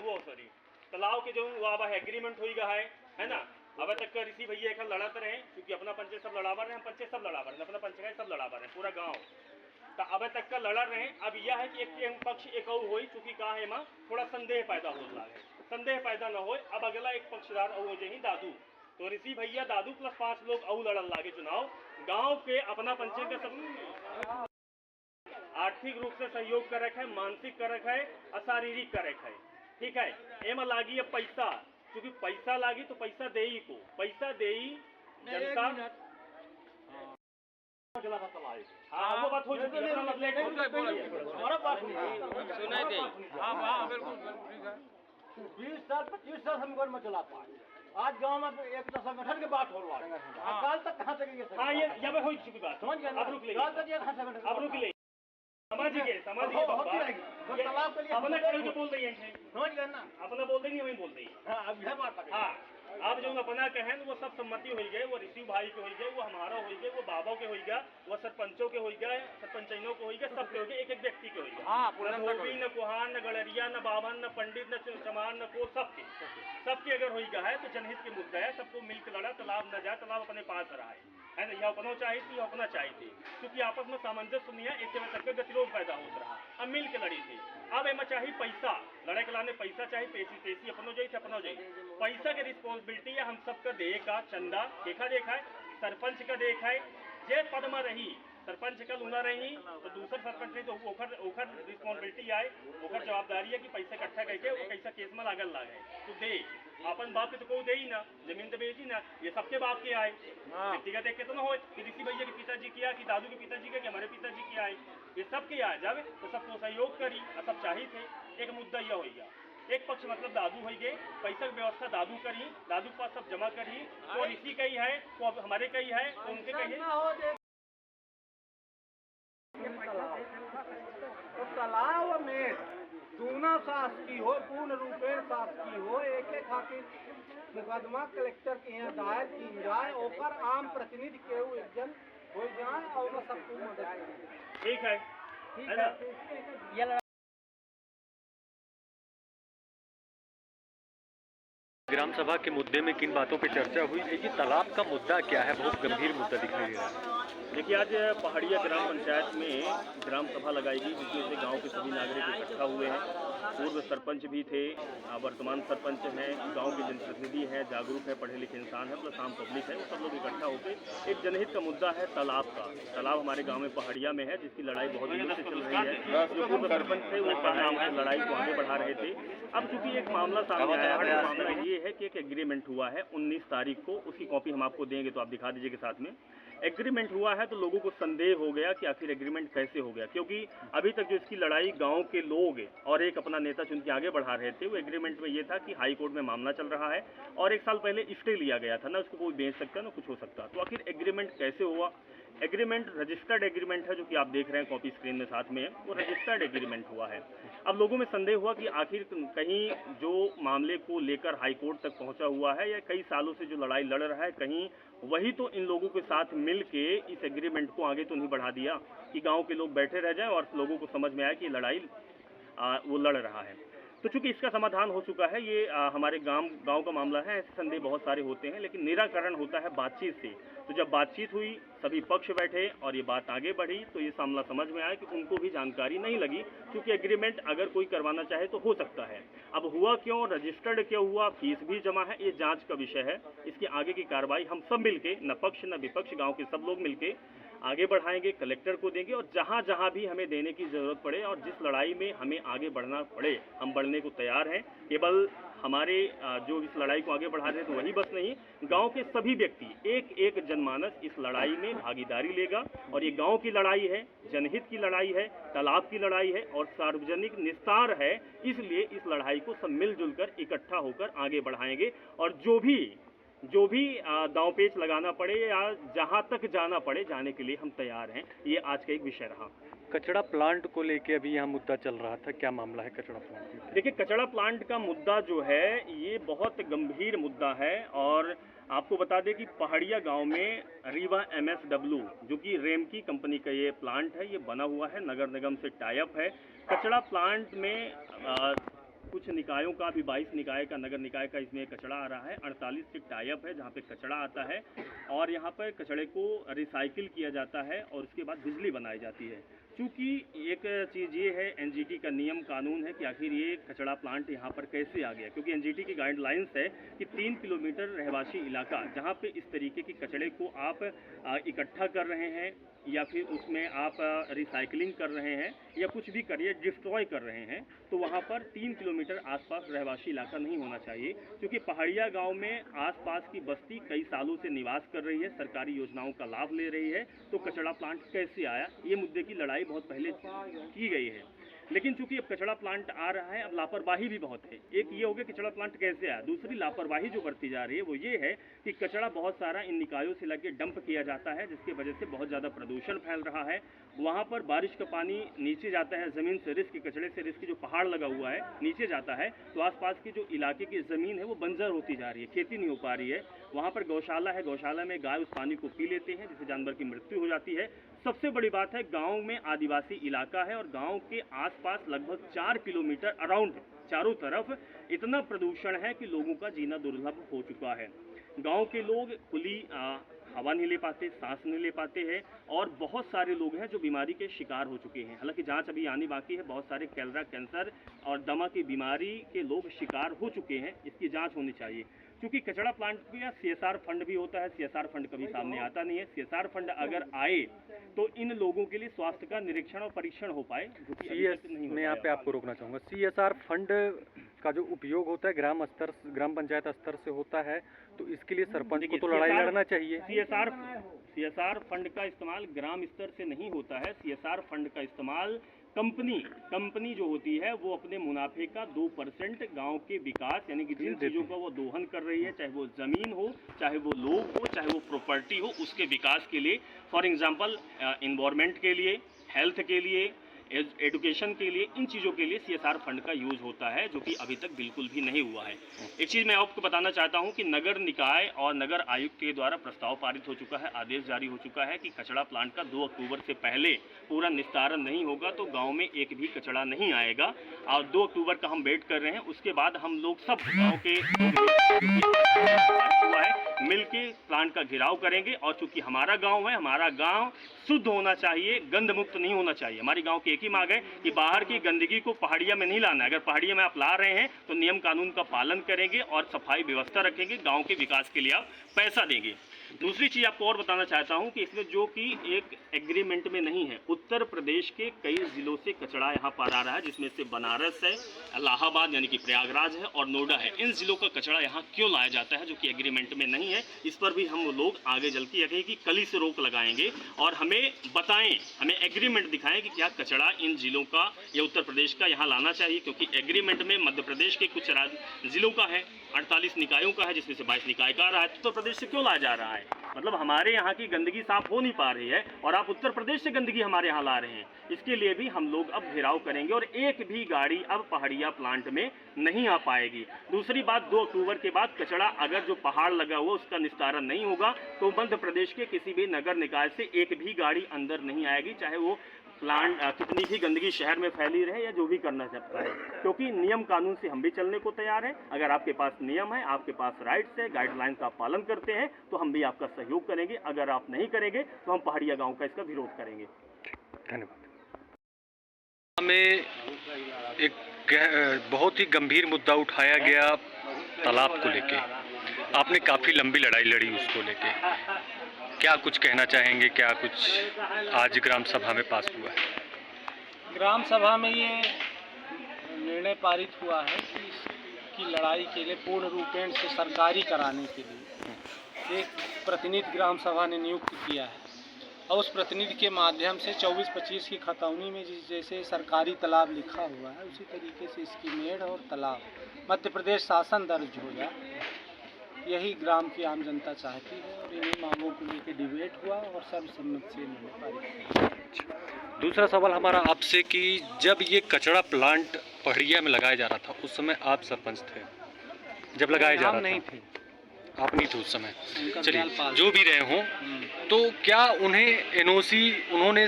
वो सॉरी तालाब के जो वो अब एग्रीमेंट होगा है ना। अब तक का ऋषि भैया एक लड़ाते रहे क्योंकि अपना पंचे सब लड़ावा रहे, हम पंचे सब लड़ावा रहे, अपना पंच सब लड़ावा रहे पूरा गाँव। तो अब तक का लड़ रहे हैं। अब यह है कि एक पक्ष एक और हुई चूंकि कहा है माँ थोड़ा संदेह पैदा हो रहा है, संदेह पैदा न हो। अब अगला एक पक्षदार और हो जाए दादू, तो ऋषि भैया दादू प्लस 5 लोग और लड़न लागे चुनाव। गांव के अपना पंचायत का सब आर्थिक रूप से सहयोग कर रखा है, मानसिक कर रखा है और शारीरिक कर रखा है। ठीक है, एम लागी अब पैसा, क्योंकि पैसा लागी तो पैसा दे ही को, पैसा दे ही जनता। हाँ वो बात हो चुकी है, हमारा पास सुनाई दे। हाँ बिल्कुल 20 साल 25 साल हम घर में चला पाए। आज गांव में एक संगठन की बात हो रहा है, काल तक कहाँ तक ये? हाँ ये जब हो चुकी बात, समझ गए? अब रुक ले, अब रुक ले, समाजिए तालाब के लिए अपना करके बोल रही है, समझ गए ना? अपना बोल देंगे वही बोल रही है। हाँ अब यह बात हाँ आप जो अपना कहें वो सब सम्मति हो गए, वो ऋषि भाई के हो गए, वो हमारा हो गए, वो बाबा के हो गया, वो सरपंचों के हो गया, सरपंचों के हो गया, सबके हो गए, एक एक व्यक्ति के हो गया। न धोबी न कुहान न गड़रिया न बावन न पंडित न चमान न को, सबके अगर हो गया है तो जनहित के मुद्दा है, सबको मिलकर लड़ा, तालाब न जाए, तालाब अपने पास रहा है ना। यह अपना चाहिए थी, अपना चाहिए थी, क्योंकि आपस में सामंजस्य नहीं है, इससे तक गतिरोध पैदा होता रहा। अब मिल के लड़ी थी। अब एम चाहिए पैसा, लड़ाई के लाने पैसा चाहिए, पेशी अपनो जाइए, अपनो जाइए। पैसा के रिस्पॉन्सिबिलिटी है हम सबका देखा, चंदा देखा है, सरपंच का देखा है, जे पद में रही सरपंच का लूना रही तो दूसर सरपंच नहीं तो ओखर रिस्पॉन्सिबिलिटी आए, ओखर जवाबदारी है कि पैसा इकट्ठा करके वो कैसा केस में लागल लागे तो दे। अपन बाप के तो कोई दे ही ना, जमीन तो बेची ना, ये सबके बाप के आए। व्यक्तिगत देख के तो ना हो कि ऋषि भैया के पिताजी किया कि दादू के पिताजी का कि हमारे पिताजी के आए, ये सबके आए जब तो सबको सहयोग करी और सब चाहिए थे। एक मुद्दा यह हो गया, एक पक्ष मतलब दादू हो गए, पैसा की व्यवस्था दादू करी, दादू पास सब जमा करी, तो ऋषि का ही है, तो अब हमारे का ही है, तो उनके का ही। तो तालाब में दूना शासकी हो, पूर्ण रूपेण शासकी हो, एक एक खातिर मुकदमा कलेक्टर के यहाँ दायर की जाए, ओकर आम प्रतिनिधि के जन हो जाए और सबको मदद। ठीक है। ग्राम सभा के मुद्दे में किन बातों पे चर्चा हुई? देखिए तालाब का मुद्दा क्या है, बहुत गंभीर मुद्दा दिखाई दे रहा है। देखिए आज पहाड़िया ग्राम पंचायत में ग्राम सभा लगाई गई जिसमें से गांव के सभी नागरिक इकट्ठा हुए हैं। पूर्व सरपंच भी थे, वर्तमान सरपंच हैं, गांव के जनप्रतिनिधि हैं, जागरूक है, पढ़े लिखे इंसान है, प्लस आम पब्लिक है, वो सब लोग इकट्ठा होकर एक जनहित का मुद्दा है तालाब का। तालाब हमारे गाँव में पहाड़िया में है जिसकी लड़ाई बहुत दिनों से चल रही है। जो पूर्व सरपंच थे वो लड़ाई को आगे बढ़ा रहे थे। अब चूंकि एक मामला सामने आया है, मामला ये है कि एक एग्रीमेंट हुआ है 19 तारीख को, उसकी कॉपी हम आपको देंगे तो आप दिखा दीजिएगा साथ में। एग्रीमेंट हुआ है तो लोगों को संदेह हो गया कि आखिर एग्रीमेंट कैसे हो गया, क्योंकि अभी तक जो इसकी लड़ाई गांव के लोग और एक अपना नेता चुन के आगे बढ़ा रहे थे। वो एग्रीमेंट में ये था कि हाई कोर्ट में मामला चल रहा है और 1 साल पहले स्टे लिया गया था ना, उसको कोई बेच सकता ना कुछ हो सकता। तो आखिर एग्रीमेंट कैसे हुआ? एग्रीमेंट रजिस्टर्ड एग्रीमेंट है, जो कि आप देख रहे हैं कॉपी स्क्रीन में साथ में, वो रजिस्टर्ड एग्रीमेंट हुआ है। अब लोगों में संदेह हुआ कि आखिर कहीं जो मामले को लेकर हाई कोर्ट तक पहुंचा हुआ है या कई सालों से जो लड़ाई लड़ रहा है, कहीं वही तो इन लोगों के साथ मिल के इस एग्रीमेंट को आगे तो नहीं बढ़ा दिया कि गांव के लोग बैठे रह जाएं और लोगों को समझ में आए कि लड़ाई वो लड़ रहा है। तो चूंकि इसका समाधान हो चुका है, ये हमारे गांव का मामला है, ऐसे संदेह बहुत सारे होते हैं, लेकिन निराकरण होता है बातचीत से। तो जब बातचीत हुई, सभी पक्ष बैठे और ये बात आगे बढ़ी, तो ये मामला समझ में आया कि उनको भी जानकारी नहीं लगी, क्योंकि एग्रीमेंट अगर कोई करवाना चाहे तो हो सकता है। अब हुआ क्यों, रजिस्टर्ड क्यों हुआ, फीस भी जमा है, ये जांच का विषय है। इसकी आगे की कार्रवाई हम सब मिलके, न पक्ष न विपक्ष, गाँव के सब लोग मिलके आगे बढ़ाएंगे, कलेक्टर को देंगे और जहां जहां भी हमें देने की जरूरत पड़े और जिस लड़ाई में हमें आगे बढ़ना पड़े, हम बढ़ने को तैयार हैं। केवल हमारे जो इस लड़ाई को आगे बढ़ा रहे हैं तो वही बस नहीं, गांव के सभी व्यक्ति, एक एक जनमानस इस लड़ाई में भागीदारी लेगा। और ये गांव की लड़ाई है, जनहित की लड़ाई है, तालाब की लड़ाई है और सार्वजनिक निस्तार है। इसलिए इस लड़ाई को सब मिलजुल कर इकट्ठा होकर आगे बढ़ाएंगे और जो भी दांव पेच लगाना पड़े या जहां तक जाना पड़े, जाने के लिए हम तैयार हैं। ये आज का एक विषय रहा। कचरा प्लांट को लेके अभी यहाँ मुद्दा चल रहा था, क्या मामला है कचरा प्लांट? देखिए कचरा प्लांट का मुद्दा जो है ये बहुत गंभीर मुद्दा है और आपको बता दें कि पहाड़िया गांव में रीवा MSW जो कि रेमकी कंपनी का ये प्लांट है, ये बना हुआ है, नगर निगम से टाई अप है। कचरा प्लांट में कुछ कुछ निकायों का भी 22 निकाय का नगर निकाय का इसमें कचरा आ रहा है। 48 से टाई अप है जहाँ पे कचरा आता है और यहाँ पर कचरे को रिसाइकिल किया जाता है और उसके बाद बिजली बनाई जाती है। चूँकि एक चीज़ ये है, एनजीटी का नियम कानून है कि आखिर ये कचरा प्लांट यहाँ पर कैसे आ गया, क्योंकि एनजीटी की गाइडलाइंस है कि 3 किलोमीटर रहवासी इलाका जहाँ पे इस तरीके के कचरे को आप इकट्ठा कर रहे हैं या फिर उसमें आप रिसाइकलिंग कर रहे हैं या कुछ भी करिए डिस्ट्रॉय कर रहे हैं, तो वहाँ पर 3 किलोमीटर आसपास रहवासी इलाका नहीं होना चाहिए। क्योंकि पहाड़िया गांव में आसपास की बस्ती कई सालों से निवास कर रही है, सरकारी योजनाओं का लाभ ले रही है, तो कचरा प्लांट कैसे आया, ये मुद्दे की लड़ाई बहुत पहले की गई है। लेकिन चूंकि अब कचरा प्लांट आ रहा है, अब लापरवाही भी बहुत है। एक ये हो गया कचरा प्लांट कैसे आया, दूसरी लापरवाही जो बढ़ती जा रही है वो ये है कि कचरा बहुत सारा इन निकायों से लगे डंप किया जाता है, जिसकी वजह से बहुत ज़्यादा प्रदूषण फैल रहा है। वहाँ पर बारिश का पानी नीचे जाता है ज़मीन से, रिस्क कचरे से रिस्क जो पहाड़ लगा हुआ है नीचे जाता है, तो आसपास की जो इलाके की ज़मीन है वो बंजर होती जा रही है, खेती नहीं हो पा रही है। वहाँ पर गौशाला है, गौशाला में गाय उस पानी को पी लेते हैं जिससे जानवर की मृत्यु हो जाती है। सबसे बड़ी बात है, गांव में आदिवासी इलाका है और गांव के आसपास लगभग 4 किलोमीटर अराउंड चारों तरफ इतना प्रदूषण है कि लोगों का जीना दुर्लभ हो चुका है। गांव के लोग खुली हवा नहीं ले पाते, सांस नहीं ले पाते हैं और बहुत सारे लोग हैं जो बीमारी के शिकार हो चुके हैं। हालांकि जांच अभी आनी बाकी है, बहुत सारे कैलरा कैंसर और दमा की बीमारी के लोग शिकार हो चुके हैं, इसकी जांच होनी चाहिए। क्योंकि कचरा प्लांट का सीएसआर फंड भी होता है, सीएसआर फंड कभी सामने आता नहीं है। सीएसआर फंड अगर आए तो इन लोगों के लिए स्वास्थ्य का निरीक्षण और परीक्षण हो पाए, जो कि अभी तक नहीं हो मैं यहाँ पे आपको रोकना चाहूँगा। सीएसआर फंड का जो उपयोग होता है ग्राम पंचायत स्तर से होता है, तो इसके लिए सरपंच को तो लड़ाई लड़ना चाहिए। सीएसआर फंड का इस्तेमाल ग्राम स्तर से नहीं होता है। सीएसआर फंड का इस्तेमाल कंपनी जो होती है वो अपने मुनाफे का 2% गांव के विकास, यानी कि जिन चीज़ों का वो दोहन कर रही है, चाहे वो ज़मीन हो, चाहे वो लोग हो, चाहे वो प्रॉपर्टी हो, उसके विकास के लिए, फॉर एग्जांपल एनवायरनमेंट के लिए, हेल्थ के लिए, एजुकेशन के लिए, इन चीज़ों के लिए सीएसआर फंड का यूज़ होता है, जो कि अभी तक बिल्कुल भी नहीं हुआ है। एक चीज़ मैं आपको बताना चाहता हूं कि नगर निकाय और नगर आयुक्त के द्वारा प्रस्ताव पारित हो चुका है, आदेश जारी हो चुका है कि कचरा प्लांट का 2 अक्टूबर से पहले पूरा निस्तारण नहीं होगा तो गांव में एक भी कचरा नहीं आएगा। और 2 अक्टूबर का हम वेट कर रहे हैं, उसके बाद हम लोग सब गाँव के हुआ है मिल के प्लांट का घेराव करेंगे। और चूंकि हमारा गाँव है, हमारा गाँव शुद्ध होना चाहिए, गंद मुक्त नहीं होना चाहिए। हमारी गांव की एक ही मांग है कि बाहर की गंदगी को पहाड़िया में नहीं लाना है। अगर पहाड़िया में आप ला रहे हैं तो नियम कानून का पालन करेंगे और सफाई व्यवस्था रखेंगे, गांव के विकास के लिए आप पैसा देंगे। दूसरी चीज़ आपको और बताना चाहता हूं कि इसमें जो कि एक एग्रीमेंट में नहीं है, उत्तर प्रदेश के कई जिलों से कचरा यहाँ पर आ रहा है, जिसमें से बनारस है, इलाहाबाद यानी कि प्रयागराज है और नोएडा है। इन जिलों का कचरा यहाँ क्यों लाया जाता है जो कि एग्रीमेंट में नहीं है, इस पर भी हम लोग आगे चल के यही कि कल ही से रोक लगाएंगे और हमें बताएं, हमें एग्रीमेंट दिखाएं कि क्या कचरा इन जिलों का या उत्तर प्रदेश का यहाँ लाना चाहिए। क्योंकि एग्रीमेंट में मध्य प्रदेश के कुछ जिलों का है, 48 निकायों का है, जिसमें से 22 निकाय का आ रहा है। उत्तर प्रदेश से क्यों लाया जा रहा है? मतलब हमारे यहाँ की गंदगी साफ हो नहीं पा रही है और आप उत्तर प्रदेश से गंदगी हमारे यहाँ ला रहे हैं। इसके लिए भी हम लोग अब घेराव करेंगे और एक भी गाड़ी अब पहाड़िया प्लांट में नहीं आ पाएगी। दूसरी बात, 2 अक्टूबर के बाद कचरा अगर जो पहाड़ लगा हुआ उसका निस्तारण नहीं होगा तो मध्य प्रदेश के किसी भी नगर निकाय से एक भी गाड़ी अंदर नहीं आएगी, चाहे वो प्लांट कितनी भी गंदगी शहर में फैली रहे या जो भी करना चाहता है। क्योंकि नियम कानून से हम भी चलने को तैयार हैं। अगर आपके पास नियम है, आपके पास राइट्स है, गाइडलाइन का पालन करते हैं तो हम भी आपका सहयोग करेंगे। अगर आप नहीं करेंगे तो हम पहाड़िया गांव का इसका विरोध करेंगे। धन्यवाद। हमें एक बहुत ही गंभीर मुद्दा उठाया गया तालाब को लेके। आपने काफ़ी लंबी लड़ाई लड़ी उसको लेके, क्या कुछ कहना चाहेंगे? क्या कुछ आज ग्राम सभा में पास हुआ है? ग्राम सभा में ये निर्णय पारित हुआ है कि इसकी लड़ाई के लिए पूर्ण रूपेण से सरकारी कराने के लिए एक प्रतिनिधि ग्राम सभा ने नियुक्त किया है और उस प्रतिनिधि के माध्यम से 24-25 की खतौनी में जैसे सरकारी तालाब लिखा हुआ है उसी तरीके से इसकी मेड़ और तालाब मध्य प्रदेश शासन दर्ज हो जाए, यही ग्राम की आम जनता चाहती है। और इन्हीं मांगों को लेकर डिबेट हुआ और सर्वसम्मति से निर्णय पारित हुआ। दूसरा सवाल हमारा आपसे कि जब ये कचरा प्लांट पहाड़िया में लगाया जा रहा था उस समय आप सरपंच थे, जब लगाया जा रहा था? नहीं थे, आप नहीं थे उस समय, चलिए जो भी रहे हों, तो क्या उन्हें एनओसी उन्होंने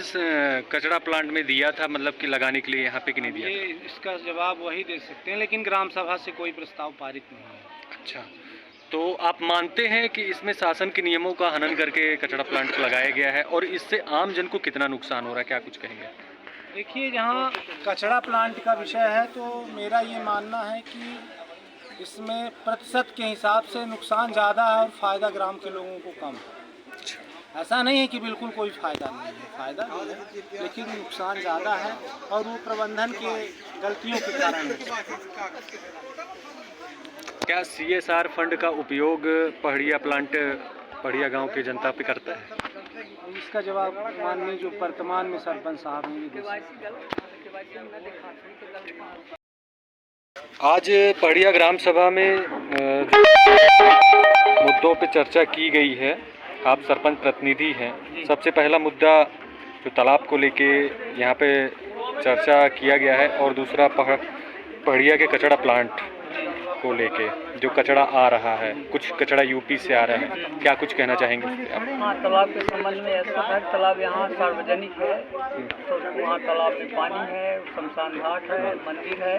कचरा प्लांट में दिया था, मतलब कि लगाने के लिए यहाँ पे, कि नहीं दिया ये इसका जवाब वही दे सकते हैं, लेकिन ग्राम सभा से कोई प्रस्ताव पारित नहीं है। अच्छा, तो आप मानते हैं कि इसमें शासन के नियमों का हनन करके कचरा प्लांट लगाया गया है, और इससे आम जन को कितना नुकसान हो रहा है, क्या कुछ कहेंगे? देखिए, जहाँ कचरा प्लांट का विषय है तो मेरा ये मानना है कि इसमें प्रतिशत के हिसाब से नुकसान ज़्यादा है और फ़ायदा ग्राम के लोगों को कम है। ऐसा नहीं है कि बिल्कुल कोई फ़ायदा नहीं है, फ़ायदा भी है, लेकिन नुकसान ज़्यादा है और वो प्रबंधन के गलतियों के कारण है। क्या CSR फंड का उपयोग पहाड़िया प्लांट पहाड़िया गांव की जनता पे करता है? इसका जवाब माननीय जो वर्तमान में सरपंच साहब हैं ये दे सकते हैं। आज पहाड़िया ग्राम सभा में मुद्दों पे चर्चा की गई है, आप सरपंच प्रतिनिधि हैं। सबसे पहला मुद्दा जो तालाब को लेके यहाँ पे चर्चा किया गया है, और दूसरा पहाड़िया के कचरा प्लांट को लेके जो कचरा आ रहा है, कुछ कचरा यूपी से आ रहा है, क्या कुछ कहना चाहेंगे इस पे आप? हाँ, तालाब के संबंध में ऐसा है, तालाब यहाँ सार्वजनिक है, तो वहाँ तालाब में पानी है, शमशान घाट है, मंदिर है।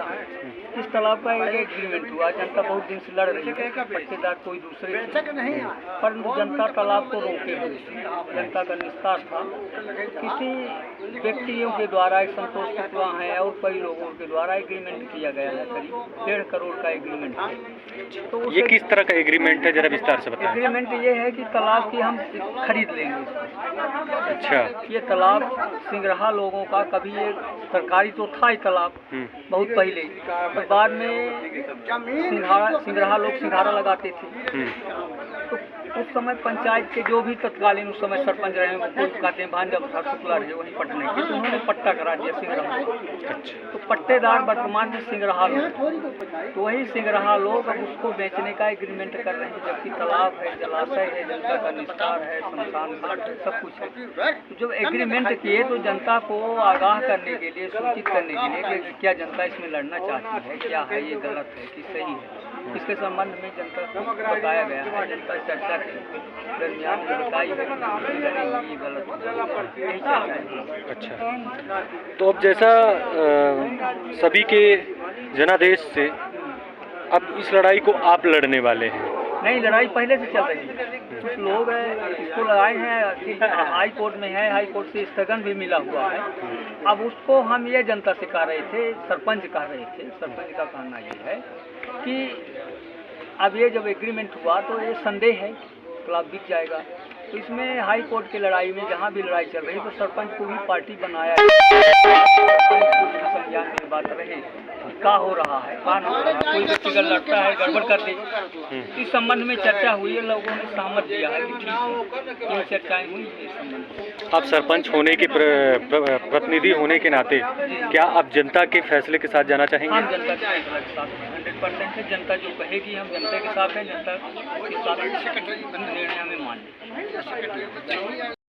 इस तालाब का एक एग्रीमेंट हुआ, जनता बहुत दिन से लड़ रही है, पट्टेदार कोई दूसरे नहीं, पर जनता तालाब को रोके हुए, जनता का निस्तार था। किसी व्यक्तियों के द्वारा, एक संतोष शुक्ला है और कई लोगों के द्वारा एग्रीमेंट किया गया है, करीब 1.5 करोड़ का एग्रीमेंट है। तो ये किस तरह का एग्रीमेंट है, जरा विस्तार से बताएं। एग्रीमेंट ये है कि तालाब की हम खरीद लेंगे। अच्छा, ये तालाब सिंगरहा लोगों का, कभी ये सरकारी तो था ही तालाब बहुत पहले, तो बाद में सिंगरहा लोग सिंघारा लगाते थे। तो उस समय पंचायत के जो भी तत्कालीन उस समय सरपंच रहे, वो कोई कहते हैं भांजा प्रसाद शुक्ला रहे वहीं पटने के, तो उन्होंने पट्टा करा दिया सिंगरहा। तो पट्टेदार वर्तमान में सिंगरहा लोग, तो वही सिंगरहा लोग अब उसको बेचने का एग्रीमेंट कर रहे हैं, जबकि तालाब है, जलाशय है, जनता का निस्तार है, शमशान घाट है, सब कुछ है। तो जब एग्रीमेंट किए तो जनता को आगाह करने के लिए, सूचित करने के लिए कि क्या जनता इसमें लड़ना चाहती है, क्या है ये गलत है कि सही है, इसके संबंध में जनता को बताया गया है। जनता चर्चा के दरमियान बताई है कि ये गलत है। अच्छा, तो अब जैसा सभी के जनादेश से अब इस लड़ाई को आप लड़ने वाले हैं? नहीं, लड़ाई पहले से चल रही है। कुछ लोग इसको लड़ाए हैं, हाई कोर्ट में है, हाई कोर्ट से स्थगन भी मिला हुआ है। अब उसको हम ये जनता से कह रहे थे, सरपंच कह रहे थे, सरपंच का कहना ये है कि अब ये जब एग्रीमेंट हुआ तो ये संदेह है तालाब बिक जाएगा। तो इसमें हाई कोर्ट की लड़ाई में जहाँ भी लड़ाई चल रही है, तो सरपंच को भी पार्टी बनाया है, संज्ञान में बात रहे क्या हो रहा है, कोई व्यक्ति अगर लड़ता है, गड़बड़ कर दे, इस संबंध में चर्चा हुई है, लोगों ने सहमत दिया है कि ठीक है, ये चर्चाएं हुई इस संबंध। आप सरपंच होने के प्रतिनिधि होने के नाते क्या आप जनता के फैसले के साथ जाना चाहेंगे? हम जनता के फैसले के साथ 100% है, जनता जो कहेगी हम जनता के साथ हैं, जनता के साथ निर्णय हमें मान लें।